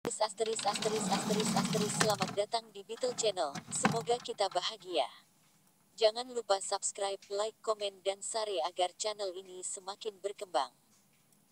Asteris asteris asteris asteris Selamat datang di Beetle Channel. Semoga kita bahagia. Jangan lupa subscribe, like, komen, dan share agar channel ini semakin berkembang.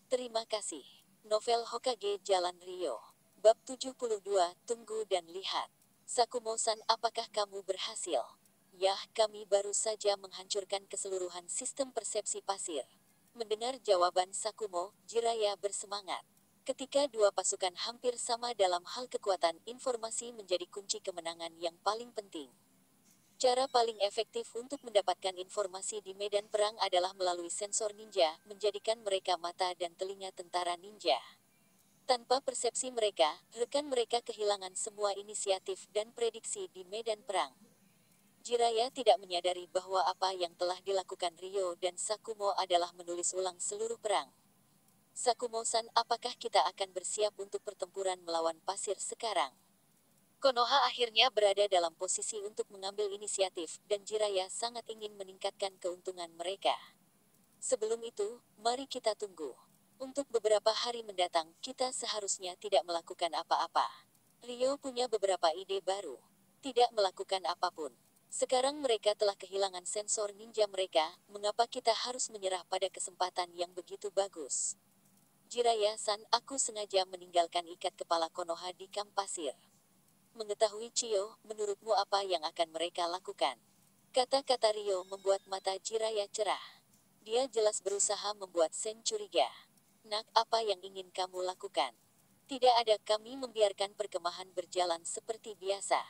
Terima kasih. Novel Hokage Jalan Rio. Bab 72, Tunggu dan Lihat. Sakumo-san, apakah kamu berhasil? Yah, kami baru saja menghancurkan keseluruhan sistem persepsi pasir. Mendengar jawaban Sakumo, Jiraiya bersemangat. Ketika dua pasukan hampir sama dalam hal kekuatan, informasi menjadi kunci kemenangan yang paling penting. Cara paling efektif untuk mendapatkan informasi di medan perang adalah melalui sensor ninja, menjadikan mereka mata dan telinga tentara ninja. Tanpa persepsi mereka, rekan mereka kehilangan semua inisiatif dan prediksi di medan perang. Jiraiya tidak menyadari bahwa apa yang telah dilakukan Ryo dan Sakumo adalah menulis ulang seluruh perang. Sakumo-san, apakah kita akan bersiap untuk pertempuran melawan pasir sekarang? Konoha akhirnya berada dalam posisi untuk mengambil inisiatif, dan Jiraiya sangat ingin meningkatkan keuntungan mereka. Sebelum itu, mari kita tunggu. Untuk beberapa hari mendatang, kita seharusnya tidak melakukan apa-apa. Ryo punya beberapa ide baru. Tidak melakukan apapun. Sekarang mereka telah kehilangan sensor ninja mereka, mengapa kita harus menyerah pada kesempatan yang begitu bagus? Jiraiya-san, aku sengaja meninggalkan ikat kepala Konoha di kamp pasir. Mengetahui Chiyo, menurutmu apa yang akan mereka lakukan? Kata-kata Ryo membuat mata Jiraiya cerah. Dia jelas berusaha membuat Sen curiga. Nak, apa yang ingin kamu lakukan? Tidak ada, kami membiarkan perkemahan berjalan seperti biasa.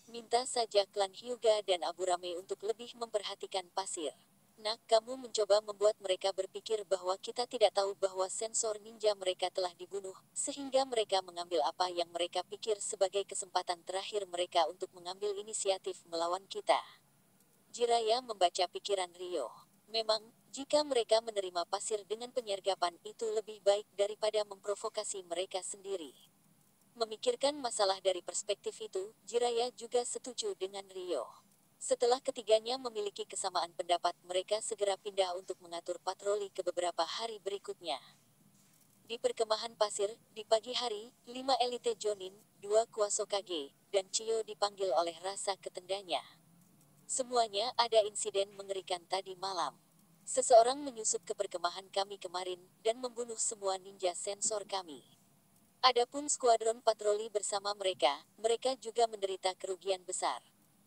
Minta saja klan Hyuga dan Aburame untuk lebih memperhatikan pasir. Nak, kamu mencoba membuat mereka berpikir bahwa kita tidak tahu bahwa sensor ninja mereka telah dibunuh, sehingga mereka mengambil apa yang mereka pikir sebagai kesempatan terakhir mereka untuk mengambil inisiatif melawan kita. Jiraiya membaca pikiran Ryo. Memang, jika mereka menerima pasir dengan penyergapan itu lebih baik daripada memprovokasi mereka sendiri. Memikirkan masalah dari perspektif itu, Jiraiya juga setuju dengan Ryo. Setelah ketiganya memiliki kesamaan pendapat, mereka segera pindah untuk mengatur patroli ke beberapa hari berikutnya. Di perkemahan pasir, di pagi hari, 5 elite Jonin, 2 Kuasokage, dan Chiyo dipanggil oleh rasa ketendanya. Semuanya ada insiden mengerikan tadi malam. Seseorang menyusup ke perkemahan kami kemarin, dan membunuh semua ninja sensor kami. Adapun skuadron patroli bersama mereka, mereka juga menderita kerugian besar.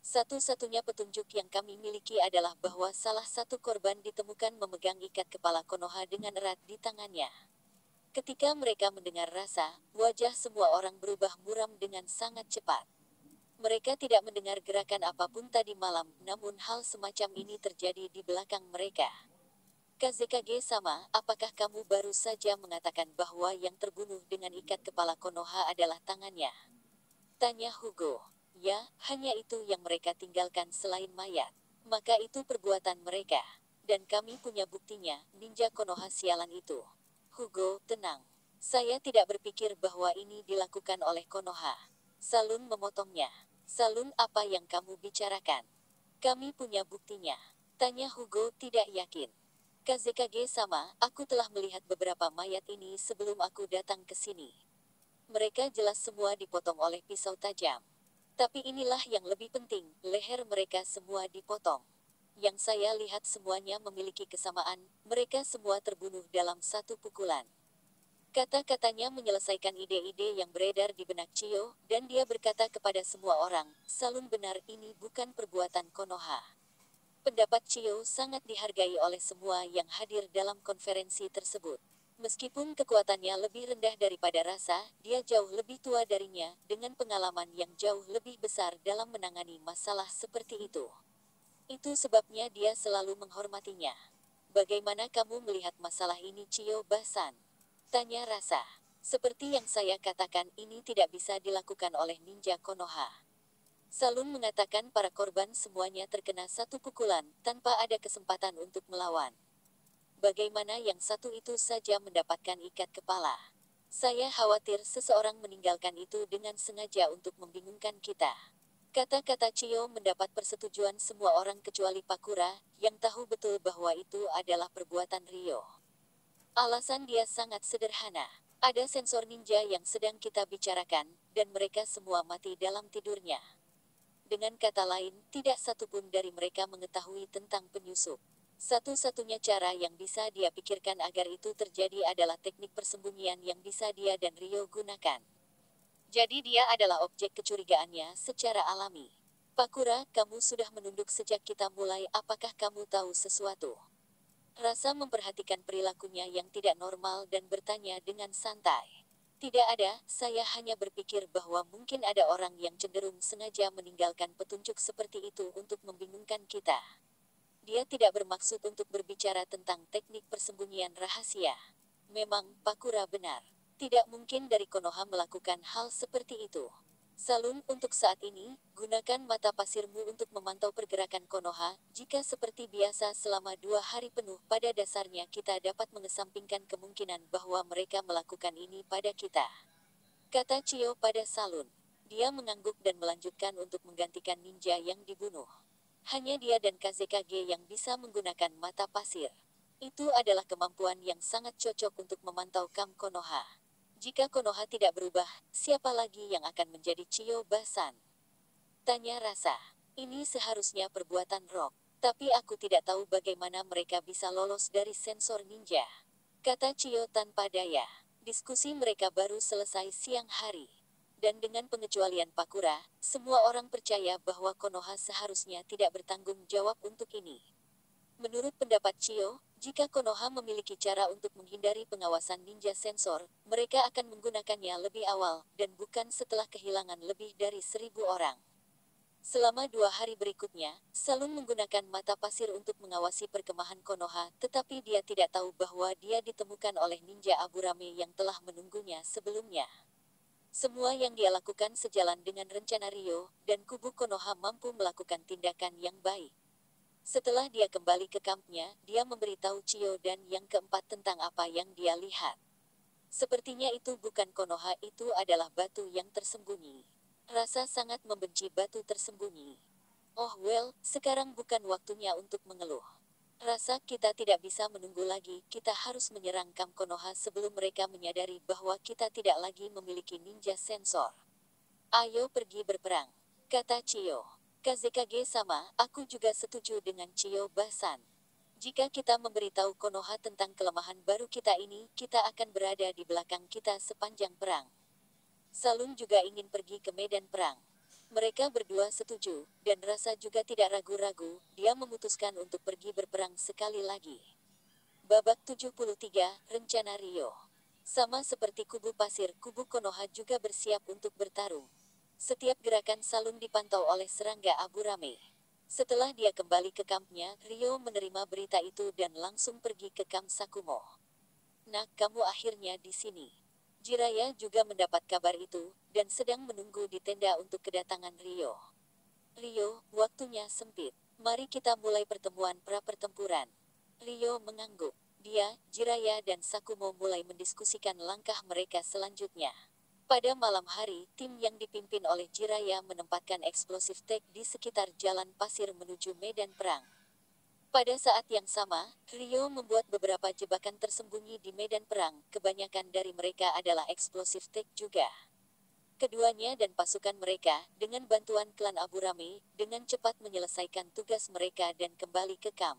Satu-satunya petunjuk yang kami miliki adalah bahwa salah satu korban ditemukan memegang ikat kepala Konoha dengan erat di tangannya. Ketika mereka mendengar rasa, wajah semua orang berubah muram dengan sangat cepat. Mereka tidak mendengar gerakan apapun tadi malam, namun hal semacam ini terjadi di belakang mereka. Kazekage-sama, apakah kamu baru saja mengatakan bahwa yang terbunuh dengan ikat kepala Konoha adalah tangannya? Tanya Hugo. Ya, hanya itu yang mereka tinggalkan selain mayat. Maka itu perbuatan mereka. Dan kami punya buktinya, ninja Konoha sialan itu. Hugo, tenang. Saya tidak berpikir bahwa ini dilakukan oleh Konoha. Salun memotongnya. Salun, apa yang kamu bicarakan? Kami punya buktinya. Tanya Hugo tidak yakin. Kazekage-sama, aku telah melihat beberapa mayat ini sebelum aku datang ke sini. Mereka jelas semua dipotong oleh pisau tajam. Tapi inilah yang lebih penting, leher mereka semua dipotong. Yang saya lihat semuanya memiliki kesamaan, mereka semua terbunuh dalam satu pukulan. Kata-katanya menyelesaikan ide-ide yang beredar di benak Chiyo, dan dia berkata kepada semua orang, Salun benar, ini bukan perbuatan Konoha. Pendapat Chiyo sangat dihargai oleh semua yang hadir dalam konferensi tersebut. Meskipun kekuatannya lebih rendah daripada rasa, dia jauh lebih tua darinya, dengan pengalaman yang jauh lebih besar dalam menangani masalah seperti itu. Itu sebabnya dia selalu menghormatinya. Bagaimana kamu melihat masalah ini, Chiyo-san? Tanya rasa. Seperti yang saya katakan, ini tidak bisa dilakukan oleh ninja Konoha. Salun mengatakan para korban semuanya terkena satu pukulan, tanpa ada kesempatan untuk melawan. Bagaimana yang satu itu saja mendapatkan ikat kepala? Saya khawatir seseorang meninggalkan itu dengan sengaja untuk membingungkan kita. Kata-kata Chiyo mendapat persetujuan semua orang kecuali Pakura, yang tahu betul bahwa itu adalah perbuatan Ryo. Alasan dia sangat sederhana. Ada sensor ninja yang sedang kita bicarakan, dan mereka semua mati dalam tidurnya. Dengan kata lain, tidak satupun dari mereka mengetahui tentang penyusup. Satu-satunya cara yang bisa dia pikirkan agar itu terjadi adalah teknik persembunyian yang bisa dia dan Rio gunakan. Jadi dia adalah objek kecurigaannya secara alami. Pakura, kamu sudah menunduk sejak kita mulai, apakah kamu tahu sesuatu? Rasa memperhatikan perilakunya yang tidak normal dan bertanya dengan santai. Tidak ada, saya hanya berpikir bahwa mungkin ada orang yang cenderung sengaja meninggalkan petunjuk seperti itu untuk membingungkan kita. Dia tidak bermaksud untuk berbicara tentang teknik persembunyian rahasia. Memang, Pakura benar. Tidak mungkin dari Konoha melakukan hal seperti itu. Salun, untuk saat ini, gunakan mata pasirmu untuk memantau pergerakan Konoha. Jika seperti biasa selama 2 hari penuh, pada dasarnya kita dapat mengesampingkan kemungkinan bahwa mereka melakukan ini pada kita. Kata Chiyo pada Salun. Dia mengangguk dan melanjutkan untuk menggantikan ninja yang dibunuh. Hanya dia dan KZKG yang bisa menggunakan mata pasir. Itu adalah kemampuan yang sangat cocok untuk memantau Kam Konoha. Jika Konoha tidak berubah, siapa lagi yang akan menjadi Chiyo Basan? Tanya Rasa. Ini seharusnya perbuatan Rock. Tapi aku tidak tahu bagaimana mereka bisa lolos dari sensor ninja. Kata Chiyo tanpa daya. Diskusi mereka baru selesai siang hari. Dan dengan pengecualian Pakura, semua orang percaya bahwa Konoha seharusnya tidak bertanggung jawab untuk ini. Menurut pendapat Chiyo, jika Konoha memiliki cara untuk menghindari pengawasan ninja sensor, mereka akan menggunakannya lebih awal, dan bukan setelah kehilangan lebih dari 1.000 orang. Selama 2 hari berikutnya, Salun menggunakan mata pasir untuk mengawasi perkemahan Konoha, tetapi dia tidak tahu bahwa dia ditemukan oleh ninja Aburame yang telah menunggunya sebelumnya. Semua yang dia lakukan sejalan dengan rencana Rio, dan kubu Konoha mampu melakukan tindakan yang baik. Setelah dia kembali ke kampnya, dia memberitahu Chiyo dan yang keempat tentang apa yang dia lihat. Sepertinya itu bukan Konoha, itu adalah batu yang tersembunyi. Rasa sangat membenci batu tersembunyi. Oh well, sekarang bukan waktunya untuk mengeluh. Rasa kita tidak bisa menunggu lagi, kita harus menyerang Kam Konoha sebelum mereka menyadari bahwa kita tidak lagi memiliki ninja sensor. Ayo pergi berperang, kata Chiyo. KZKG sama, aku juga setuju dengan Chiyo Basan. Jika kita memberitahu Konoha tentang kelemahan baru kita ini, kita akan berada di belakang kita sepanjang perang. Salun juga ingin pergi ke medan perang. Mereka berdua setuju, dan Rasa juga tidak ragu-ragu, dia memutuskan untuk pergi berperang sekali lagi. Babak 73, Rencana Rio. Sama seperti kubu pasir, kubu Konoha juga bersiap untuk bertarung. Setiap gerakan Salun dipantau oleh serangga Aburame. Setelah dia kembali ke kampnya, Rio menerima berita itu dan langsung pergi ke kamp Sakumo. Nah, kamu akhirnya di sini. Jiraya juga mendapat kabar itu, dan sedang menunggu di tenda untuk kedatangan Rio. Rio, waktunya sempit. Mari kita mulai pertemuan pra-pertempuran. Rio mengangguk. Dia, Jiraya dan Sakumo mulai mendiskusikan langkah mereka selanjutnya. Pada malam hari, tim yang dipimpin oleh Jiraya menempatkan eksplosif tek di sekitar jalan pasir menuju medan perang. Pada saat yang sama, Rio membuat beberapa jebakan tersembunyi di medan perang, kebanyakan dari mereka adalah eksplosif tek juga. Keduanya dan pasukan mereka, dengan bantuan klan Aburame, dengan cepat menyelesaikan tugas mereka dan kembali ke kamp.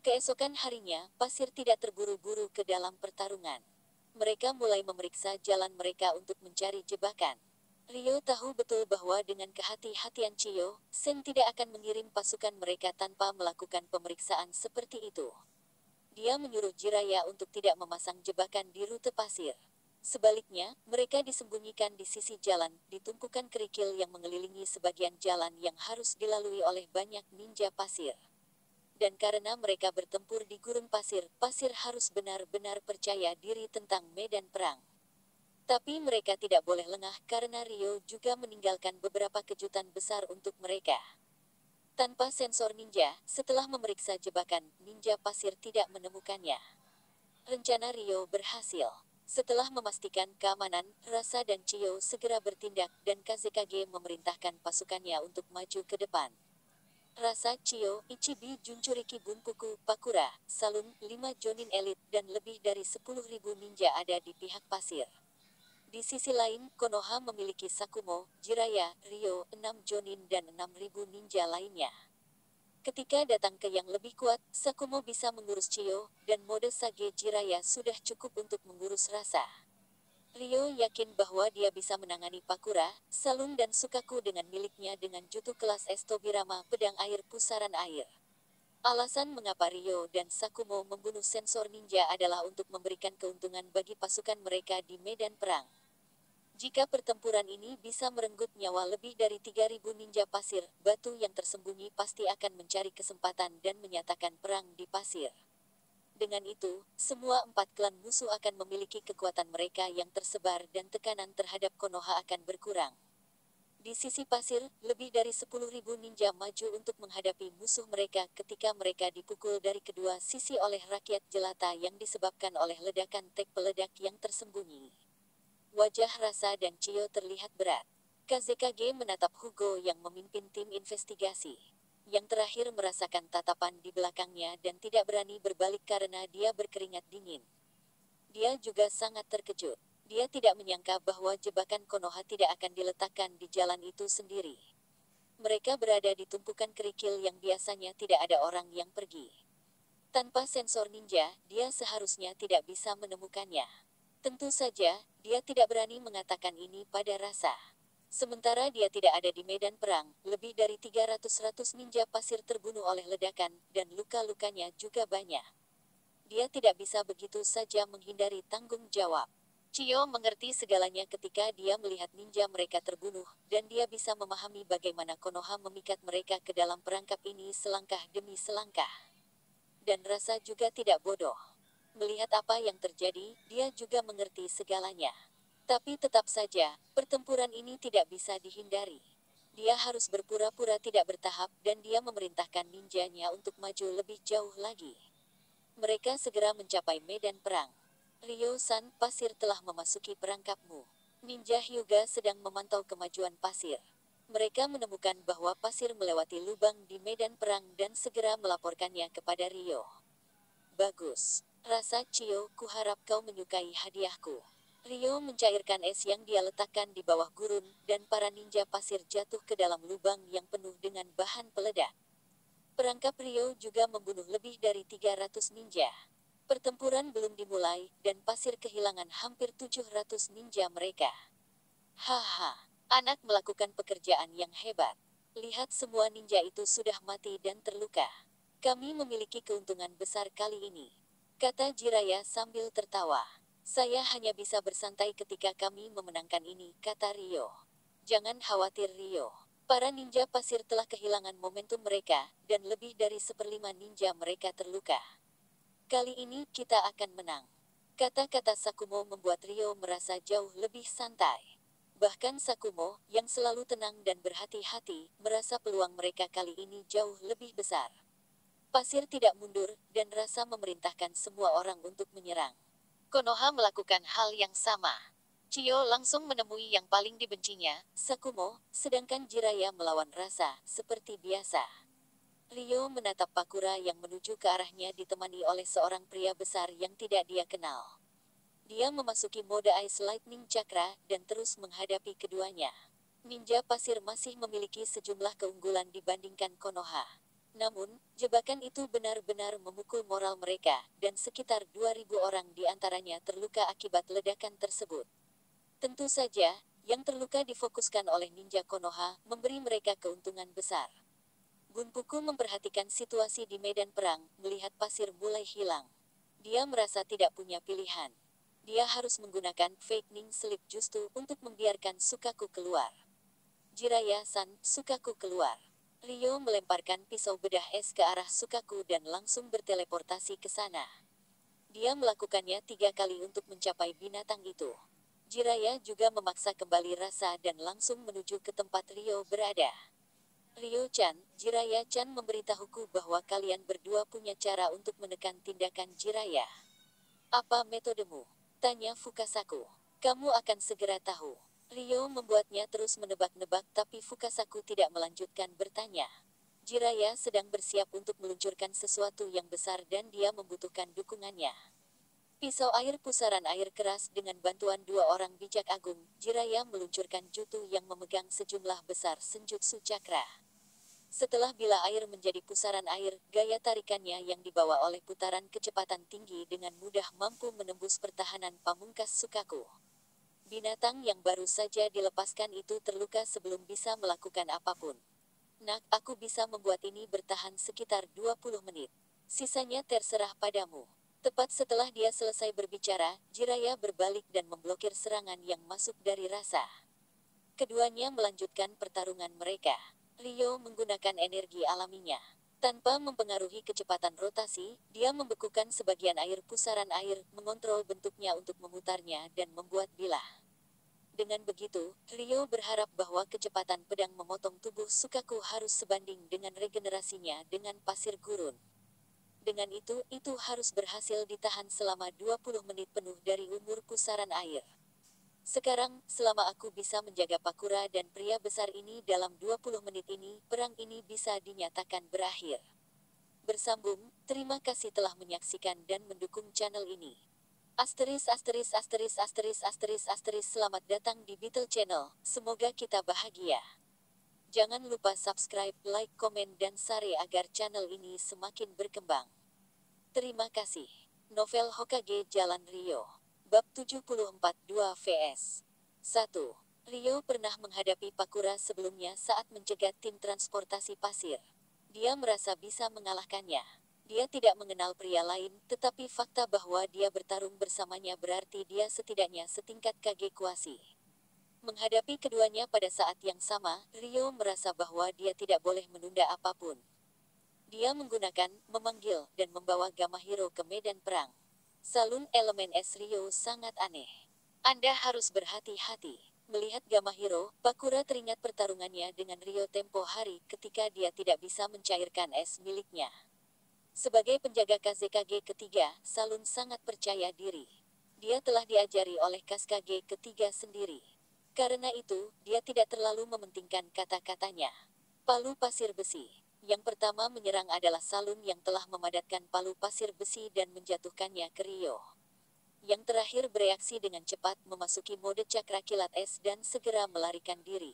Keesokan harinya, pasir tidak terburu-buru ke dalam pertarungan. Mereka mulai memeriksa jalan mereka untuk mencari jebakan. Rio tahu betul bahwa dengan kehati-hatian Chiyo, Sen tidak akan mengirim pasukan mereka tanpa melakukan pemeriksaan seperti itu. Dia menyuruh Jiraya untuk tidak memasang jebakan di rute pasir. Sebaliknya, mereka disembunyikan di sisi jalan, di tumpukan kerikil yang mengelilingi sebagian jalan yang harus dilalui oleh banyak ninja pasir. Dan karena mereka bertempur di gurun pasir, pasir harus benar-benar percaya diri tentang medan perang. Tapi mereka tidak boleh lengah karena Rio juga meninggalkan beberapa kejutan besar untuk mereka. Tanpa sensor ninja, setelah memeriksa jebakan, ninja pasir tidak menemukannya. Rencana Rio berhasil. Setelah memastikan keamanan, Rasa dan Chiyo segera bertindak dan KZKG memerintahkan pasukannya untuk maju ke depan. Rasa Chiyo, Ichibi Junchuriki Bunpuku, Pakura, Salun, 5 Jonin Elite dan lebih dari 10.000 ninja ada di pihak pasir. Di sisi lain, Konoha memiliki Sakumo, Jiraiya, Ryo, 6 Jonin dan 6.000 ninja lainnya. Ketika datang ke yang lebih kuat, Sakumo bisa mengurus Chiyo, dan mode Sage Jiraiya sudah cukup untuk mengurus rasa. Ryo yakin bahwa dia bisa menangani Pakura, Salun dan Sukaku dengan miliknya dengan jutsu kelas Estobirama pedang air pusaran air. Alasan mengapa Ryo dan Sakumo membunuh sensor ninja adalah untuk memberikan keuntungan bagi pasukan mereka di medan perang. Jika pertempuran ini bisa merenggut nyawa lebih dari 3.000 ninja pasir, batu yang tersembunyi pasti akan mencari kesempatan dan menyatakan perang di pasir. Dengan itu, semua 4 klan musuh akan memiliki kekuatan mereka yang tersebar dan tekanan terhadap Konoha akan berkurang. Di sisi pasir, lebih dari 10.000 ninja maju untuk menghadapi musuh mereka ketika mereka dipukul dari kedua sisi oleh rakyat jelata yang disebabkan oleh ledakan tek peledak yang tersembunyi. Wajah Rasa dan Chiyo terlihat berat. KZKG menatap Hugo yang memimpin tim investigasi. Yang terakhir merasakan tatapan di belakangnya dan tidak berani berbalik karena dia berkeringat dingin. Dia juga sangat terkejut. Dia tidak menyangka bahwa jebakan Konoha tidak akan diletakkan di jalan itu sendiri. Mereka berada di tumpukan kerikil yang biasanya tidak ada orang yang pergi. Tanpa sensor ninja, dia seharusnya tidak bisa menemukannya. Tentu saja, dia tidak berani mengatakan ini pada Rasa. Sementara dia tidak ada di medan perang, lebih dari 300 ninja pasir terbunuh oleh ledakan, dan luka-lukanya juga banyak. Dia tidak bisa begitu saja menghindari tanggung jawab. Chiyo mengerti segalanya ketika dia melihat ninja mereka terbunuh, dan dia bisa memahami bagaimana Konoha memikat mereka ke dalam perangkap ini selangkah demi selangkah. Dan Rasa juga tidak bodoh. Melihat apa yang terjadi, dia juga mengerti segalanya. Tapi tetap saja, pertempuran ini tidak bisa dihindari. Dia harus berpura-pura tidak bertahap dan dia memerintahkan ninjanya untuk maju lebih jauh lagi. Mereka segera mencapai medan perang. Ryo-san, pasir telah memasuki perangkapmu. Ninja Hyuga sedang memantau kemajuan pasir. Mereka menemukan bahwa pasir melewati lubang di medan perang dan segera melaporkannya kepada Ryo. Bagus. Rasa Chiyo, kuharap kau menyukai hadiahku. Ryo mencairkan es yang dia letakkan di bawah gurun, dan para ninja pasir jatuh ke dalam lubang yang penuh dengan bahan peledak. Perangkap Ryo juga membunuh lebih dari 300 ninja. Pertempuran belum dimulai, dan pasir kehilangan hampir 700 ninja mereka. Haha, anak melakukan pekerjaan yang hebat. Lihat semua ninja itu sudah mati dan terluka. Kami memiliki keuntungan besar kali ini, kata Jiraiya sambil tertawa. Saya hanya bisa bersantai ketika kami memenangkan ini, kata Ryo. Jangan khawatir Ryo. Para ninja pasir telah kehilangan momentum mereka, dan lebih dari 1/5 ninja mereka terluka. Kali ini kita akan menang. Kata-kata Sakumo membuat Ryo merasa jauh lebih santai. Bahkan Sakumo, yang selalu tenang dan berhati-hati, merasa peluang mereka kali ini jauh lebih besar. Pasir tidak mundur, dan Rasa memerintahkan semua orang untuk menyerang. Konoha melakukan hal yang sama. Chiyo langsung menemui yang paling dibencinya, Sakumo, sedangkan Jiraiya melawan Rasa, seperti biasa. Ryo menatap Pakura yang menuju ke arahnya ditemani oleh seorang pria besar yang tidak dia kenal. Dia memasuki mode Ice Lightning Chakra, dan terus menghadapi keduanya. Ninja pasir masih memiliki sejumlah keunggulan dibandingkan Konoha. Namun, jebakan itu benar-benar memukul moral mereka, dan sekitar 2.000 orang di antaranya terluka akibat ledakan tersebut. Tentu saja, yang terluka difokuskan oleh ninja Konoha, memberi mereka keuntungan besar. Bunpuku memperhatikan situasi di medan perang, melihat pasir mulai hilang. Dia merasa tidak punya pilihan. Dia harus menggunakan fake ning slip justu untuk membiarkan Sukaku keluar. Jiraiya-san, Sukaku keluar. Ryo melemparkan pisau bedah es ke arah Sukaku dan langsung berteleportasi ke sana. Dia melakukannya 3 kali untuk mencapai binatang itu. Jiraiya juga memaksa kembali Rasa dan langsung menuju ke tempat Ryo berada. Ryo-chan, Jiraiya-chan memberitahuku bahwa kalian berdua punya cara untuk menekan tindakan Jiraiya. Apa metodemu? Tanya Fukasaku. Kamu akan segera tahu. Ryo membuatnya terus menebak-nebak tapi Fukasaku tidak melanjutkan bertanya. Jiraiya sedang bersiap untuk meluncurkan sesuatu yang besar dan dia membutuhkan dukungannya. Pisau air pusaran air keras dengan bantuan dua orang bijak agung, Jiraiya meluncurkan jutsu yang memegang sejumlah besar senjutsu cakra. Setelah bila air menjadi pusaran air, gaya tarikannya yang dibawa oleh putaran kecepatan tinggi dengan mudah mampu menembus pertahanan pamungkas Sukaku. Binatang yang baru saja dilepaskan itu terluka sebelum bisa melakukan apapun. Nak, aku bisa membuat ini bertahan sekitar 20 menit. Sisanya terserah padamu. Tepat setelah dia selesai berbicara, Jiraiya berbalik dan memblokir serangan yang masuk dari rasa. Keduanya melanjutkan pertarungan mereka. Ryo menggunakan energi alaminya. Tanpa mempengaruhi kecepatan rotasi, dia membekukan sebagian air pusaran air, mengontrol bentuknya untuk memutarnya dan membuat bilah. Dengan begitu, Ryo berharap bahwa kecepatan pedang memotong tubuh Sukaku harus sebanding dengan regenerasinya dengan pasir gurun. Dengan itu harus berhasil ditahan selama 20 menit penuh dari umur pusaran air. Sekarang, selama aku bisa menjaga Pakura dan pria besar ini dalam 20 menit ini, perang ini bisa dinyatakan berakhir. Bersambung, terima kasih telah menyaksikan dan mendukung channel ini. Selamat datang di Beetle Channel, semoga kita bahagia. Jangan lupa subscribe, like, komen dan share agar channel ini semakin berkembang. Terima kasih. Novel Hokage Jalan Ryo. Bab 74 2 vs 1. Ryo pernah menghadapi Pakura sebelumnya saat mencegat tim transportasi pasir. Dia merasa bisa mengalahkannya. Dia tidak mengenal pria lain, tetapi fakta bahwa dia bertarung bersamanya berarti dia setidaknya setingkat Kage Kuasi. Menghadapi keduanya pada saat yang sama, Ryo merasa bahwa dia tidak boleh menunda apapun. Dia menggunakan, memanggil, dan membawa Gamahiro ke medan perang. Salun elemen es Ryo sangat aneh. Anda harus berhati-hati. Melihat Gamahiro, Pakura teringat pertarungannya dengan Ryo tempo hari ketika dia tidak bisa mencairkan es miliknya. Sebagai penjaga Kazekage ketiga, Salun sangat percaya diri. Dia telah diajari oleh Kazekage ketiga sendiri. Karena itu, dia tidak terlalu mementingkan kata-katanya. Palu pasir besi. Yang pertama menyerang adalah Salun yang telah memadatkan palu pasir besi dan menjatuhkannya ke Ryo. Yang terakhir bereaksi dengan cepat memasuki mode cakra kilat es dan segera melarikan diri.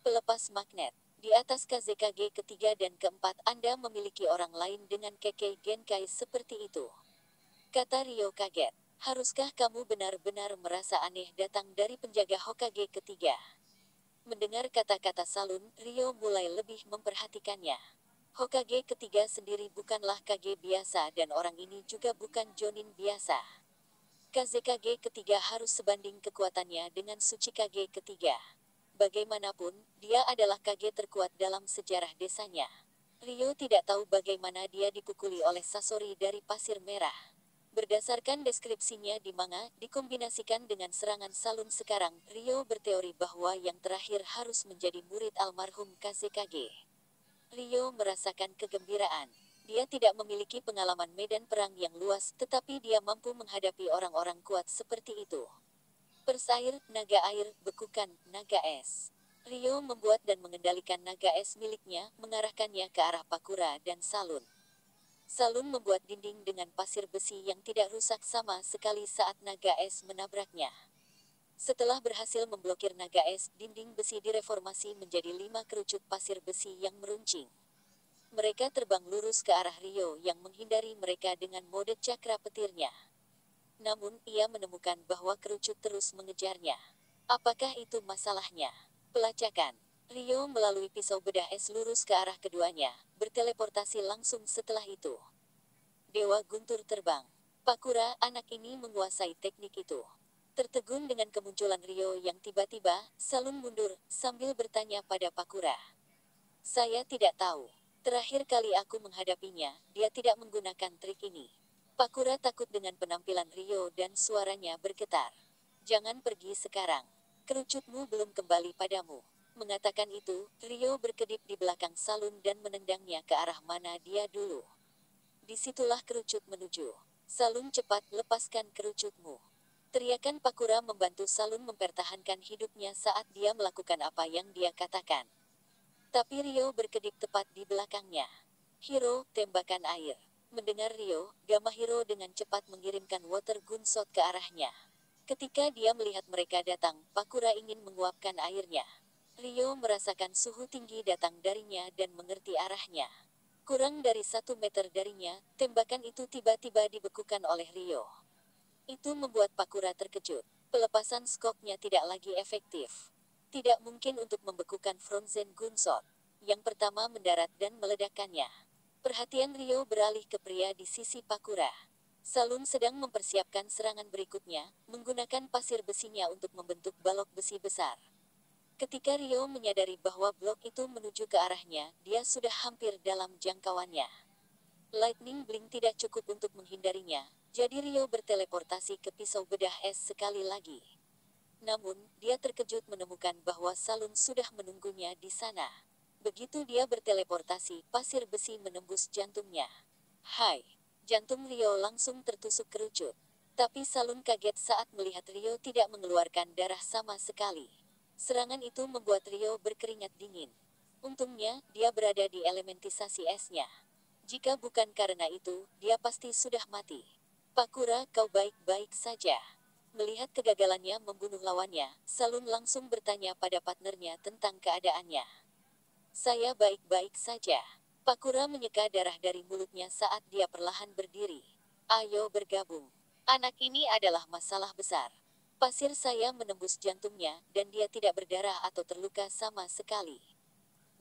Pelepas magnet. Di atas Kazekage ketiga dan keempat Anda memiliki orang lain dengan Kekkei Genkai seperti itu. Kata Ryo kaget. Haruskah kamu benar-benar merasa aneh datang dari penjaga Hokage ketiga? Mendengar kata-kata Salun, Ryo mulai lebih memperhatikannya. Hokage ketiga sendiri bukanlah Kage biasa dan orang ini juga bukan Jonin biasa. Kazekage ketiga harus sebanding kekuatannya dengan Tsuchikage ketiga. Bagaimanapun, dia adalah Kage terkuat dalam sejarah desanya. Ryo tidak tahu bagaimana dia dipukuli oleh Sasori dari Pasir Merah. Berdasarkan deskripsinya di manga, dikombinasikan dengan serangan Salun sekarang, Ryo berteori bahwa yang terakhir harus menjadi murid almarhum Kazekage. Ryo merasakan kegembiraan. Dia tidak memiliki pengalaman medan perang yang luas, tetapi dia mampu menghadapi orang-orang kuat seperti itu. Pers air, naga air, bekukan, naga es. Ryo membuat dan mengendalikan naga es miliknya, mengarahkannya ke arah Pakura dan Salun. Salun membuat dinding dengan pasir besi yang tidak rusak sama sekali saat naga es menabraknya. Setelah berhasil memblokir naga es, dinding besi direformasi menjadi 5 kerucut pasir besi yang meruncing. Mereka terbang lurus ke arah Ryo yang menghindari mereka dengan mode cakra petirnya. Namun, ia menemukan bahwa kerucut terus mengejarnya. Apakah itu masalahnya? Pelacakan. Ryo melalui pisau bedah es lurus ke arah keduanya, berteleportasi langsung setelah itu. Dewa guntur terbang. Pakura, anak ini menguasai teknik itu. Tertegun dengan kemunculan Ryo yang tiba-tiba, Salun mundur, sambil bertanya pada Pakura. Saya tidak tahu. Terakhir kali aku menghadapinya, dia tidak menggunakan trik ini. Pakura takut dengan penampilan Ryo dan suaranya bergetar. Jangan pergi sekarang. Kerucutmu belum kembali padamu. Mengatakan itu, Ryo berkedip di belakang Salun dan menendangnya ke arah mana dia dulu. Disitulah kerucut menuju. Salun cepat, lepaskan kerucutmu. Teriakan Pakura membantu Salun mempertahankan hidupnya saat dia melakukan apa yang dia katakan. Tapi Rio berkedip tepat di belakangnya. Hiro, tembakan air. Mendengar Rio, Gamahiro dengan cepat mengirimkan water gun shot ke arahnya. Ketika dia melihat mereka datang, Pakura ingin menguapkan airnya. Rio merasakan suhu tinggi datang darinya dan mengerti arahnya. Kurang dari 1 meter darinya, tembakan itu tiba-tiba dibekukan oleh Rio. Itu membuat Pakura terkejut. Pelepasan skoknya tidak lagi efektif. Tidak mungkin untuk membekukan frozen gunshot. Yang pertama mendarat dan meledakkannya. Perhatian Rio beralih ke pria di sisi Pakura. Salun sedang mempersiapkan serangan berikutnya, menggunakan pasir besinya untuk membentuk balok besi besar. Ketika Rio menyadari bahwa blok itu menuju ke arahnya, dia sudah hampir dalam jangkauannya. Lightning Blink tidak cukup untuk menghindarinya, jadi Rio berteleportasi ke pisau bedah es sekali lagi. Namun, dia terkejut menemukan bahwa Salun sudah menunggunya di sana. Begitu dia berteleportasi, pasir besi menembus jantungnya. Hai! Jantung Rio langsung tertusuk kerucut. Tapi Salun kaget saat melihat Rio tidak mengeluarkan darah sama sekali. Serangan itu membuat Rio berkeringat dingin. Untungnya, dia berada di elementisasi esnya. Jika bukan karena itu, dia pasti sudah mati. Pakura, kau baik-baik saja. Melihat kegagalannya membunuh lawannya, Salun langsung bertanya pada partnernya tentang keadaannya. Saya baik-baik saja. Pakura menyeka darah dari mulutnya saat dia perlahan berdiri. Ayo bergabung. Anak ini adalah masalah besar. Pasir saya menembus jantungnya, dan dia tidak berdarah atau terluka sama sekali.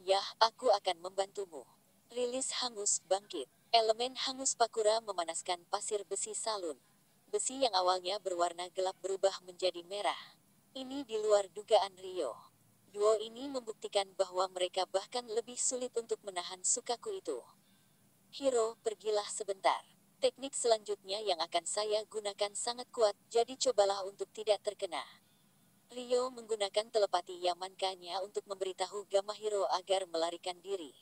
Yah, aku akan membantumu. Rilis hangus bangkit. Elemen hangus Pakura memanaskan pasir besi Salun. Besi yang awalnya berwarna gelap berubah menjadi merah. Ini di luar dugaan Rio. Duo ini membuktikan bahwa mereka bahkan lebih sulit untuk menahan Sukaku itu. Hiro, pergilah sebentar. Teknik selanjutnya yang akan saya gunakan sangat kuat, jadi cobalah untuk tidak terkena. Rio menggunakan telepati Yamankanya untuk memberitahu Gamahiro agar melarikan diri.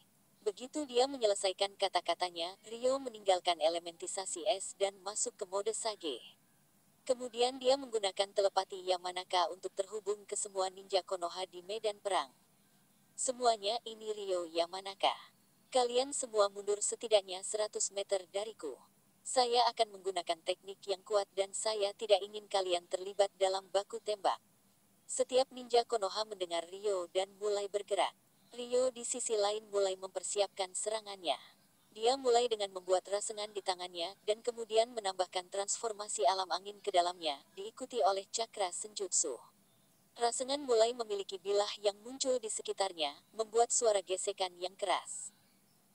Begitu dia menyelesaikan kata-katanya, Rio meninggalkan elementisasi es dan masuk ke mode Sage. Kemudian dia menggunakan telepati Yamanaka untuk terhubung ke semua ninja Konoha di medan perang. Semuanya ini Rio Yamanaka. Kalian semua mundur setidaknya 100 meter dariku. Saya akan menggunakan teknik yang kuat dan saya tidak ingin kalian terlibat dalam baku tembak. Setiap ninja Konoha mendengar Rio dan mulai bergerak. Rio di sisi lain mulai mempersiapkan serangannya. Dia mulai dengan membuat rasengan di tangannya, dan kemudian menambahkan transformasi alam angin ke dalamnya, diikuti oleh cakra senjutsu. Rasengan mulai memiliki bilah yang muncul di sekitarnya, membuat suara gesekan yang keras.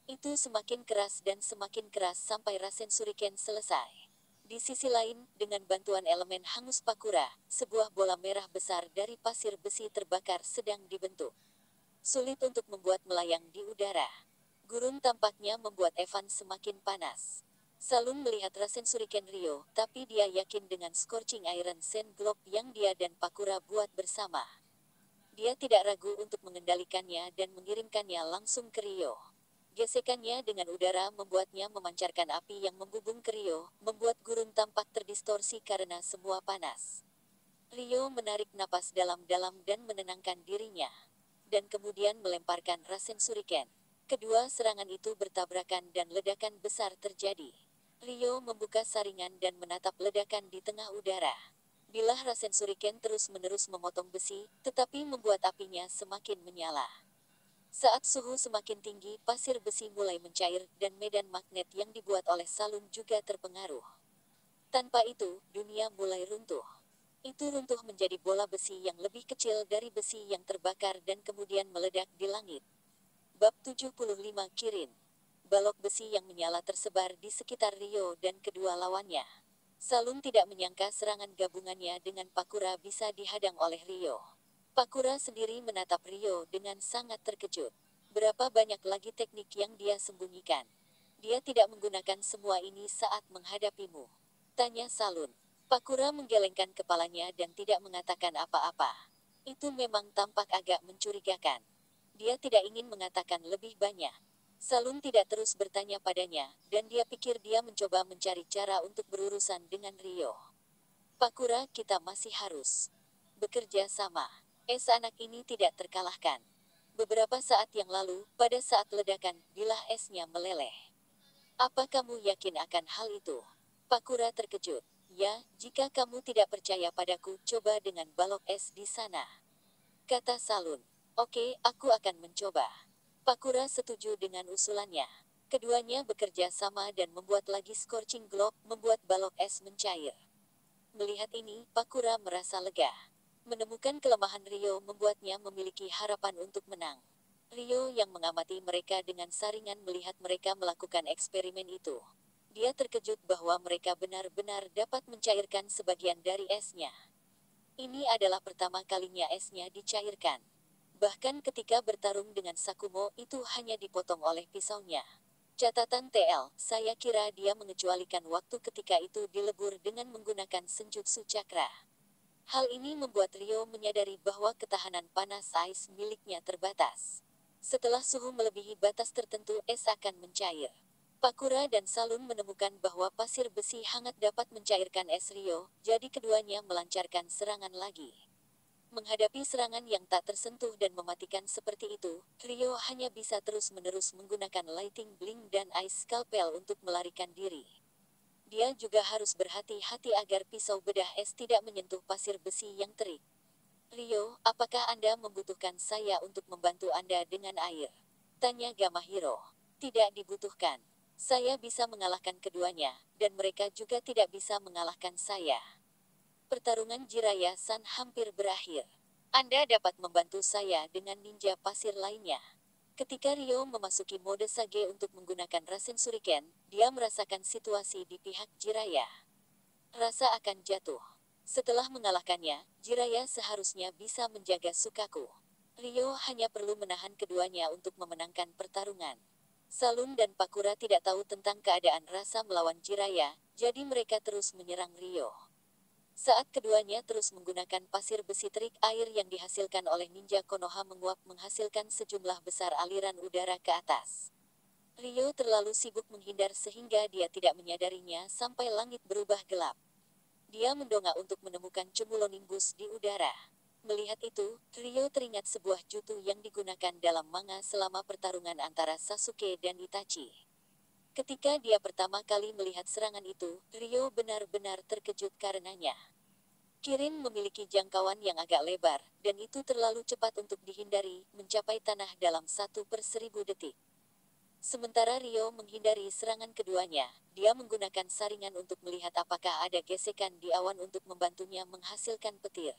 Itu semakin keras dan semakin keras sampai Rasen Shuriken selesai. Di sisi lain, dengan bantuan elemen hangus Pakura, sebuah bola merah besar dari pasir besi terbakar sedang dibentuk. Sulit untuk membuat melayang di udara. Gurun tampaknya membuat Evan semakin panas. Salun melihat Rasen Shuriken Rio, tapi dia yakin dengan Scorching Iron Sand Globe yang dia dan Pakura buat bersama. Dia tidak ragu untuk mengendalikannya dan mengirimkannya langsung ke Rio. Gesekannya dengan udara membuatnya memancarkan api yang membubung ke Rio, membuat gurun tampak terdistorsi karena semua panas. Rio menarik napas dalam-dalam dan menenangkan dirinya. Dan kemudian melemparkan Rasen Shuriken. Kedua serangan itu bertabrakan dan ledakan besar terjadi. Rio membuka saringan dan menatap ledakan di tengah udara. Bilah Rasen Shuriken terus-menerus memotong besi, tetapi membuat apinya semakin menyala. Saat suhu semakin tinggi, pasir besi mulai mencair, dan medan magnet yang dibuat oleh Salun juga terpengaruh. Tanpa itu, dunia mulai runtuh. Itu runtuh menjadi bola besi yang lebih kecil dari besi yang terbakar dan kemudian meledak di langit. Bab 75 Kirin. Balok besi yang menyala tersebar di sekitar Rio dan kedua lawannya. Salun tidak menyangka serangan gabungannya dengan Pakura bisa dihadang oleh Rio. Pakura sendiri menatap Rio dengan sangat terkejut. Berapa banyak lagi teknik yang dia sembunyikan? Dia tidak menggunakan semua ini saat menghadapimu. Tanya Salun. Pakura menggelengkan kepalanya dan tidak mengatakan apa-apa. Itu memang tampak agak mencurigakan. Dia tidak ingin mengatakan lebih banyak. Salun tidak terus bertanya padanya, dan dia pikir dia mencoba mencari cara untuk berurusan dengan Rio. Pakura, kita masih harus bekerja sama. Anak ini tidak terkalahkan. Beberapa saat yang lalu, pada saat ledakan, bilah esnya meleleh. Apa kamu yakin akan hal itu? Pakura terkejut. Ya, jika kamu tidak percaya padaku, coba dengan balok es di sana, kata Salun. Oke, aku akan mencoba. Pakura setuju dengan usulannya. Keduanya bekerja sama dan membuat lagi scorching globe, membuat balok es mencair. Melihat ini, Pakura merasa lega. Menemukan kelemahan Rio membuatnya memiliki harapan untuk menang. Rio yang mengamati mereka dengan saringan melihat mereka melakukan eksperimen itu. Dia terkejut bahwa mereka benar-benar dapat mencairkan sebagian dari esnya. Ini adalah pertama kalinya esnya dicairkan. Bahkan ketika bertarung dengan Sakumo, itu hanya dipotong oleh pisaunya. Catatan TL, saya kira dia mengecualikan waktu ketika itu dilebur dengan menggunakan senjutsu cakra. Hal ini membuat Rio menyadari bahwa ketahanan panas ais miliknya terbatas. Setelah suhu melebihi batas tertentu, es akan mencair. Pakura dan Salun menemukan bahwa pasir besi hangat dapat mencairkan es Rio, jadi keduanya melancarkan serangan lagi. Menghadapi serangan yang tak tersentuh dan mematikan seperti itu, Rio hanya bisa terus-menerus menggunakan Lighting Blink dan Ice Scalpel untuk melarikan diri. Dia juga harus berhati-hati agar pisau bedah es tidak menyentuh pasir besi yang terik. Rio, apakah Anda membutuhkan saya untuk membantu Anda dengan air? Tanya Gamahiro. Tidak dibutuhkan. Saya bisa mengalahkan keduanya, dan mereka juga tidak bisa mengalahkan saya. Pertarungan Jiraiya-san hampir berakhir. Anda dapat membantu saya dengan ninja pasir lainnya. Ketika Rio memasuki mode Sage untuk menggunakan Rasen Shuriken, dia merasakan situasi di pihak Jiraiya. Rasa akan jatuh. Setelah mengalahkannya, Jiraiya seharusnya bisa menjaga Sukaku. Rio hanya perlu menahan keduanya untuk memenangkan pertarungan. Salun dan Pakura tidak tahu tentang keadaan rasa melawan Jiraiya, jadi mereka terus menyerang Rio. Saat keduanya terus menggunakan pasir besi terik, air yang dihasilkan oleh ninja Konoha menguap menghasilkan sejumlah besar aliran udara ke atas. Rio terlalu sibuk menghindar sehingga dia tidak menyadarinya sampai langit berubah gelap. Dia mendongak untuk menemukan cumulonimbus di udara. Melihat itu, Rio teringat sebuah jutsu yang digunakan dalam manga selama pertarungan antara Sasuke dan Itachi. Ketika dia pertama kali melihat serangan itu, Rio benar-benar terkejut karenanya. Kirin memiliki jangkauan yang agak lebar, dan itu terlalu cepat untuk dihindari, mencapai tanah dalam 1/1000 detik. Sementara Rio menghindari serangan keduanya, dia menggunakan saringan untuk melihat apakah ada gesekan di awan untuk membantunya menghasilkan petir.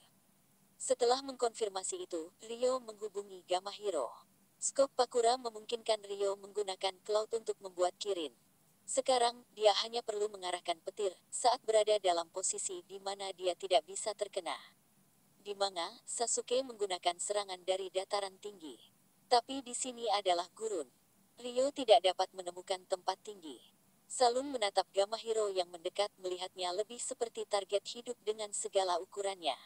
Setelah mengkonfirmasi itu, Rio menghubungi Gamahiro. Skop Pakura memungkinkan Rio menggunakan Cloud untuk membuat Kirin. Sekarang, dia hanya perlu mengarahkan petir saat berada dalam posisi di mana dia tidak bisa terkena. Di manga, Sasuke menggunakan serangan dari dataran tinggi. Tapi di sini adalah gurun. Rio tidak dapat menemukan tempat tinggi. Salun menatap Gamahiro yang mendekat melihatnya lebih seperti target hidup dengan segala ukurannya.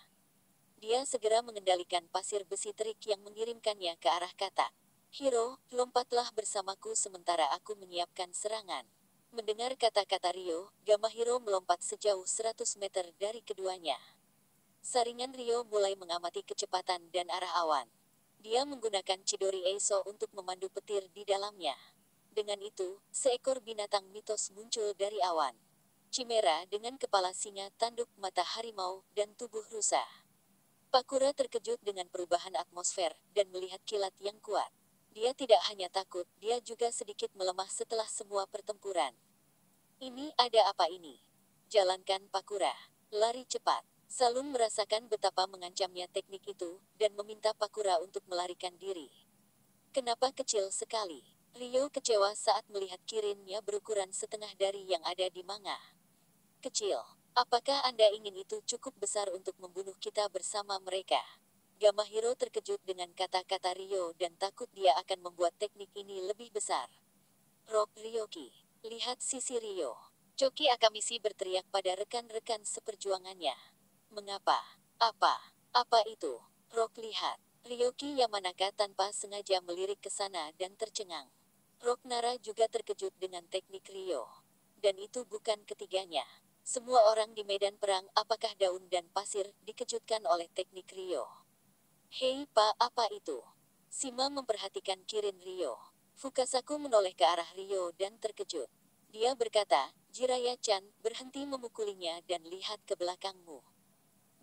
Dia segera mengendalikan pasir besi terik yang mengirimkannya ke arah kata. Hiro, lompatlah bersamaku sementara aku menyiapkan serangan. Mendengar kata-kata Rio, Gamahiro melompat sejauh 100 meter dari keduanya. Saringan Rio mulai mengamati kecepatan dan arah awan. Dia menggunakan Chidori Eiso untuk memandu petir di dalamnya. Dengan itu, seekor binatang mitos muncul dari awan. Chimera dengan kepala singa, tanduk mata harimau, dan tubuh rusa. Pakura terkejut dengan perubahan atmosfer, dan melihat kilat yang kuat. Dia tidak hanya takut, dia juga sedikit melemah setelah semua pertempuran. Ini ada apa ini? Jalankan Pakura. Lari cepat. Salun merasakan betapa mengancamnya teknik itu, dan meminta Pakura untuk melarikan diri. Kenapa kecil sekali? Rio kecewa saat melihat Kirinnya berukuran setengah dari yang ada di manga. Kecil. Apakah Anda ingin itu cukup besar untuk membunuh kita bersama mereka? Gamahiro terkejut dengan kata-kata Rio dan takut dia akan membuat teknik ini lebih besar. Rock Ryoki. Lihat sisi Rio. Choki Akamisi berteriak pada rekan-rekan seperjuangannya. Mengapa? Apa? Apa itu? Rock lihat. Ryoki Yamanaka tanpa sengaja melirik ke sana dan tercengang. Rock Nara juga terkejut dengan teknik Rio. Dan itu bukan ketiganya. Semua orang di medan perang, apakah daun dan pasir, dikejutkan oleh teknik Rio. Hei Pak, apa itu? Sima memperhatikan Kirin Rio. Fukasaku menoleh ke arah Rio dan terkejut. Dia berkata, Jiraya-chan, berhenti memukulinya dan lihat ke belakangmu.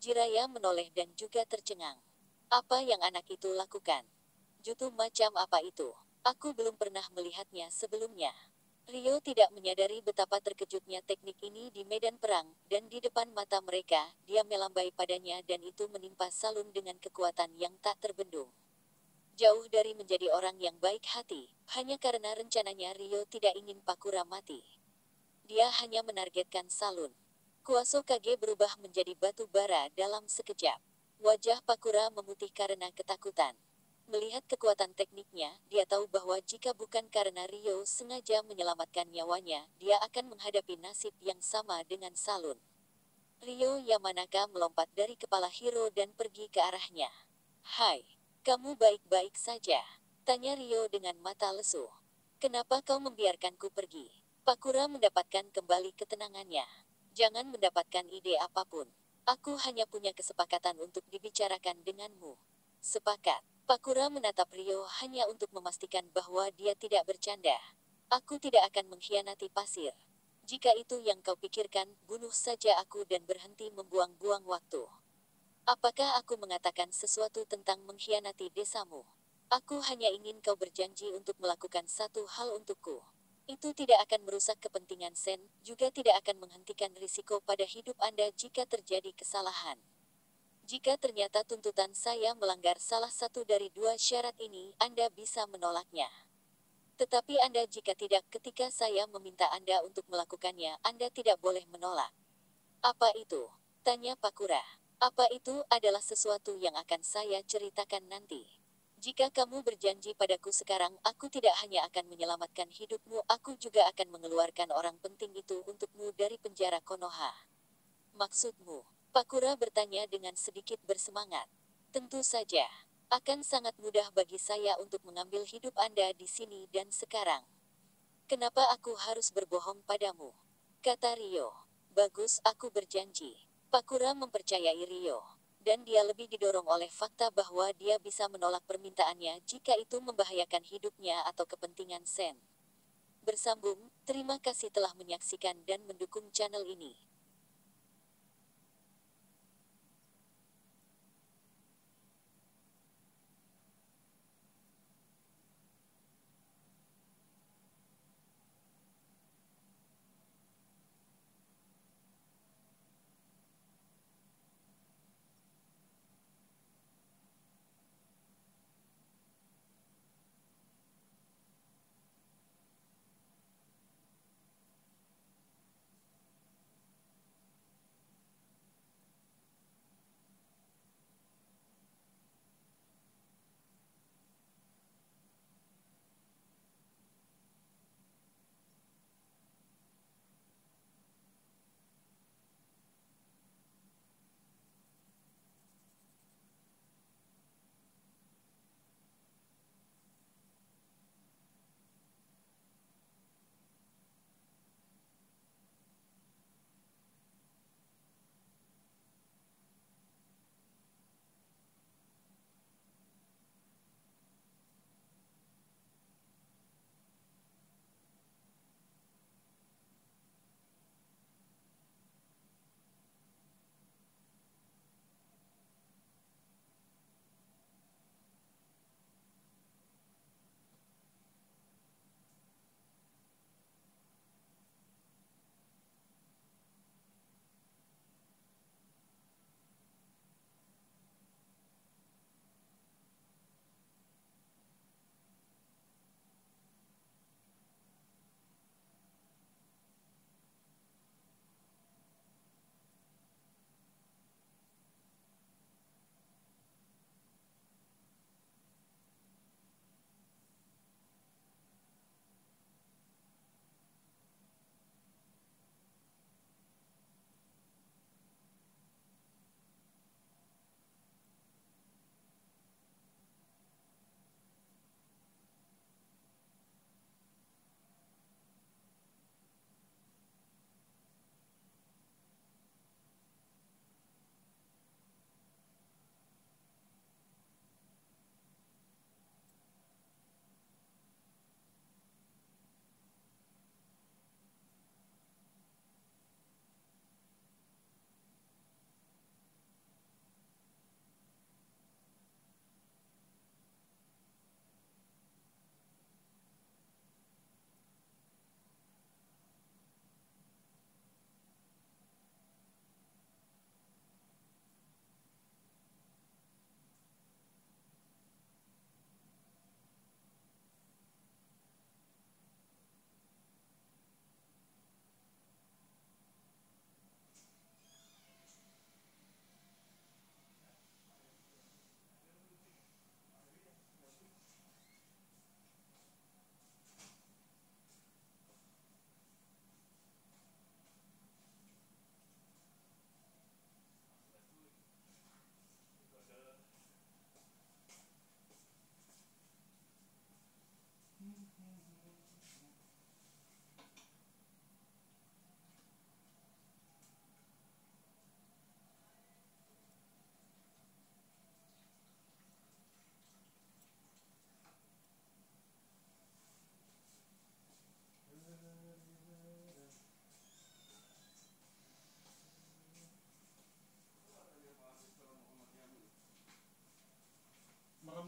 Jiraya menoleh dan juga tercengang. Apa yang anak itu lakukan? Jutsu macam apa itu? Aku belum pernah melihatnya sebelumnya. Rio tidak menyadari betapa terkejutnya teknik ini di medan perang, dan di depan mata mereka, dia melambai padanya dan itu menimpa Salun dengan kekuatan yang tak terbendung. Jauh dari menjadi orang yang baik hati, hanya karena rencananya Rio tidak ingin Pakura mati. Dia hanya menargetkan Salun. Kuaso Kage berubah menjadi batu bara dalam sekejap. Wajah Pakura memutih karena ketakutan. Melihat kekuatan tekniknya, dia tahu bahwa jika bukan karena Rio sengaja menyelamatkan nyawanya, dia akan menghadapi nasib yang sama dengan Salun. Rio Yamanaka melompat dari kepala Hiro dan pergi ke arahnya. Hai, kamu baik-baik saja? Tanya Rio dengan mata lesu. Kenapa kau membiarkanku pergi? Pakura mendapatkan kembali ketenangannya. Jangan mendapatkan ide apapun. Aku hanya punya kesepakatan untuk dibicarakan denganmu. Sepakat. Pakura menatap Rio hanya untuk memastikan bahwa dia tidak bercanda. Aku tidak akan mengkhianati pasir. Jika itu yang kau pikirkan, bunuh saja aku dan berhenti membuang-buang waktu. Apakah aku mengatakan sesuatu tentang mengkhianati desamu? Aku hanya ingin kau berjanji untuk melakukan satu hal untukku. Itu tidak akan merusak kepentingan Sen, juga tidak akan menghentikan risiko pada hidup Anda jika terjadi kesalahan. Jika ternyata tuntutan saya melanggar salah satu dari dua syarat ini, Anda bisa menolaknya. Tetapi Anda jika tidak ketika saya meminta Anda untuk melakukannya, Anda tidak boleh menolak. Apa itu? Tanya Pakura. Apa itu adalah sesuatu yang akan saya ceritakan nanti. Jika kamu berjanji padaku sekarang, aku tidak hanya akan menyelamatkan hidupmu, aku juga akan mengeluarkan orang penting itu untukmu dari penjara Konoha. Maksudmu? Pakura bertanya dengan sedikit bersemangat. Tentu saja. Akan sangat mudah bagi saya untuk mengambil hidup Anda di sini dan sekarang. Kenapa aku harus berbohong padamu? Kata Rio. Bagus, aku berjanji. Pakura mempercayai Rio. Dan dia lebih didorong oleh fakta bahwa dia bisa menolak permintaannya jika itu membahayakan hidupnya atau kepentingan Sen. Bersambung, terima kasih telah menyaksikan dan mendukung channel ini.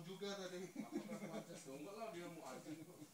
juga tadi. Enggak lah dia mau anjing.